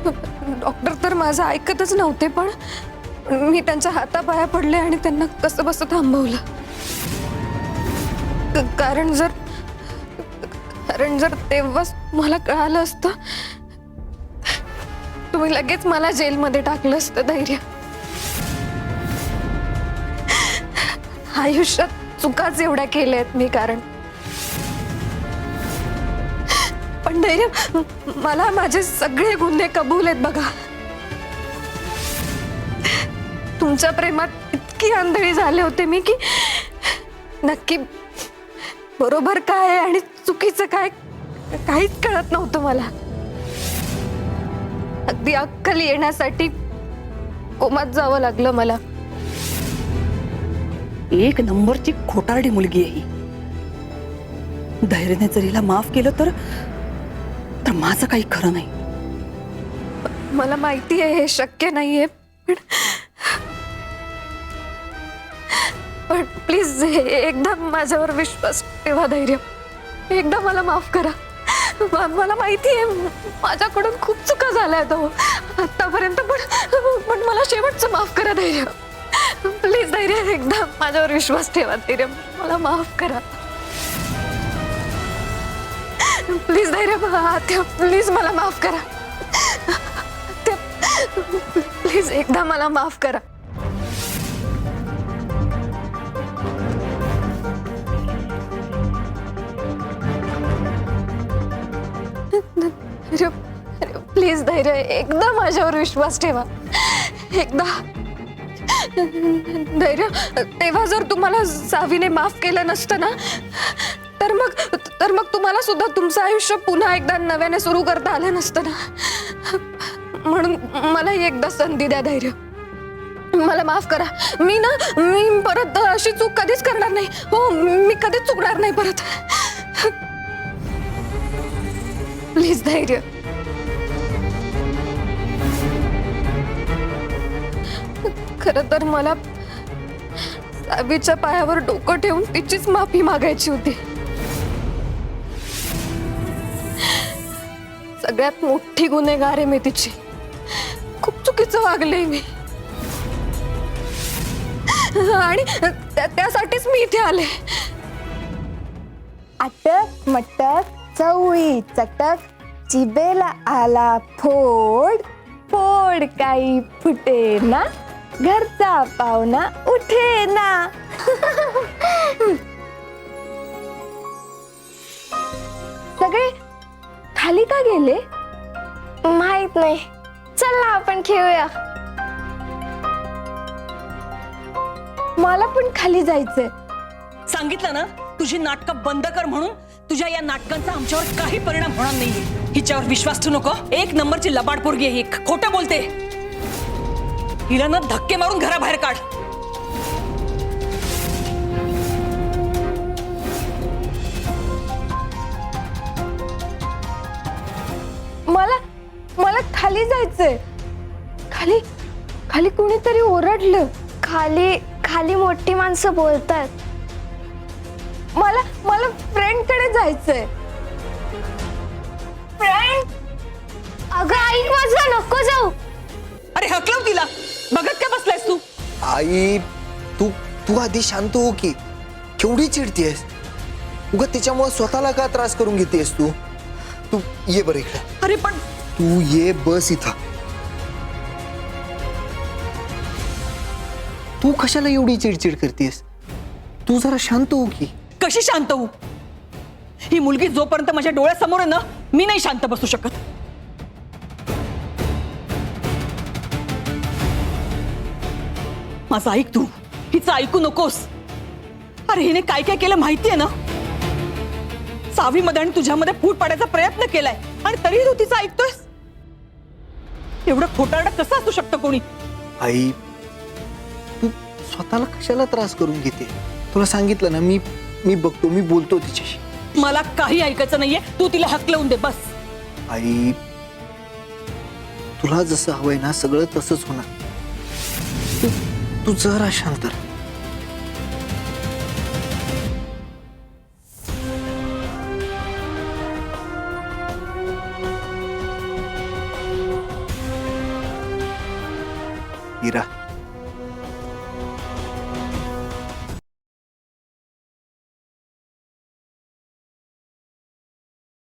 Doctor तर माझं ऐकतच नव्हते, पण मी त्यांच्या हातापाया पडले आणि त्यांना कसं बसं थांबवलं. कारण जर तेव्हाच मला कळालं असतं, तुम्ही लगेच मला जेलमध्ये टाकलं असतं. धैर्य, आयुष्यात चुकाच एवढ्या केल्या आहेत मी. कारण पण धैर्य, मला माझे सगळे गुन्हे कबूल आहेत बघा. तुमच्या प्रेमात इतकी आंधळी झाले होते मी की नक्की बरोबर काय आणि चुकीचं काय काहीच कळत नव्हतं मला. अगदी अक्कल येण्यासाठी कोमात जावं लागलं मला. एक नंबरची खोटारडी मुलगी आहे ही. धैर्याने जर हिला माफ केलं तर माझं काही खरं नाही. मला माहिती आहे हे शक्य नाहीये, पण प्लीज एकदा माझ्यावर विश्वास ठेवा. धैर्य, एकदा मला माफ करा. मला माहिती आहे माझ्याकडून खूप चुका झाल्या आहेत आतापर्यंत, पण मला शेवटचं माफ करा. धैर्य, प्लीज धैर्य, एकदा माझ्यावर विश्वास ठेवा. धैर्य, मला माफ करा. प्लीज धैर्य, प्लीज मला माफ करा. प्लीज एकदा मला माफ करा. प्लीज धैर्य, एकदा माझ्यावर विश्वास ठेवा. एकदा. धैर्य, तेव्हा जर तुम्हाला सावीने माफ केलं नसतं ना, तर मग तुम्हाला सुद्धा तुमचं आयुष्य पुन्हा एकदा नव्याने सुरू करता आलं नसतं ना. म्हणून मला एकदा संधी द्या. धैर्य, मला माफ करा. मी परत अशी चूक कधीच करणार नाही. हो, मी कधीच चुकणार नाही परत. प्लीज धैर्य. खरं तर मला सावीच्या पायावर डोकं ठेवून तिचीच माफी मागायची होती. सगळ्यात मोठी गुन्हेगार आहे मी तिची. खूप चुकीचं वागले मी आणि त्यासाठीच मी इथे आले. अटक मटक चवळी चटक जिबेला आला फोड, फोड काही फुटे ना, घरचा पाहुणा उठे ना. सगळे खाली का गेले माहित नाही. चल ना आपण खेळूया. मला पण खाली जायचंय. सांगितलं ना तुझी नाटकं बंद कर म्हणून. तुझ्या या नाटकांचा आमच्यावर काही परिणाम होणार नाहीये. हिच्यावर विश्वास ठेवू नको. एक नंबरची लबाड पोरगी आहे ही. खोटं बोलते. हिला ना धक्के मारून घराबाहेर काढ. मला खाली जायचंय. खाली खाली कोणीतरी ओरडलं. खाली मोठी माणसं बोलतात. मला फ्रेंड कडे जायचंय. फ्रेंड, अगं ऐक माझं, नको जाऊ. अरे हकलव तिला. बघत काय बसलायस तू? आई, तू आधी शांत हो की. केवढी चिडतीयस? उगा तिच्यामुळे स्वतःला का त्रास करून घेतेस तू? तू ये बरं इकडे. अरे पण तू ये, बस इथं. तू कशाला एवढी चिडचिड करतेस? तू जरा शांत हो की. कशी शांत होऊ? ही मुलगी जोपर्यंत माझ्या डोळ्यासमोर आहे ना, मी नाही शांत बसू शकत. माझं ऐक तू. हिचं ऐकू नकोस. अरे हिने काय काय केलं माहितीये ना. सावीमध्ये आणि तुझ्यामध्ये फूट पाडायचा प्रयत्न केलाय आणि तरी तू तिचं ऐकतोयस. एवढं खोटारडं कसं असू शकतं कोणी? आई, तू स्वतःला कशाला त्रास करून घेते? तुला सांगितलं ना, मी बघतो, मी बोलतो तिच्याशी. मला काही ऐकायचं नाहीये. तू तिला हकलवून दे बस. आई, तुला जसं हवंय ना सगळं तसंच होणार. तू जरा शांत रहा. इरा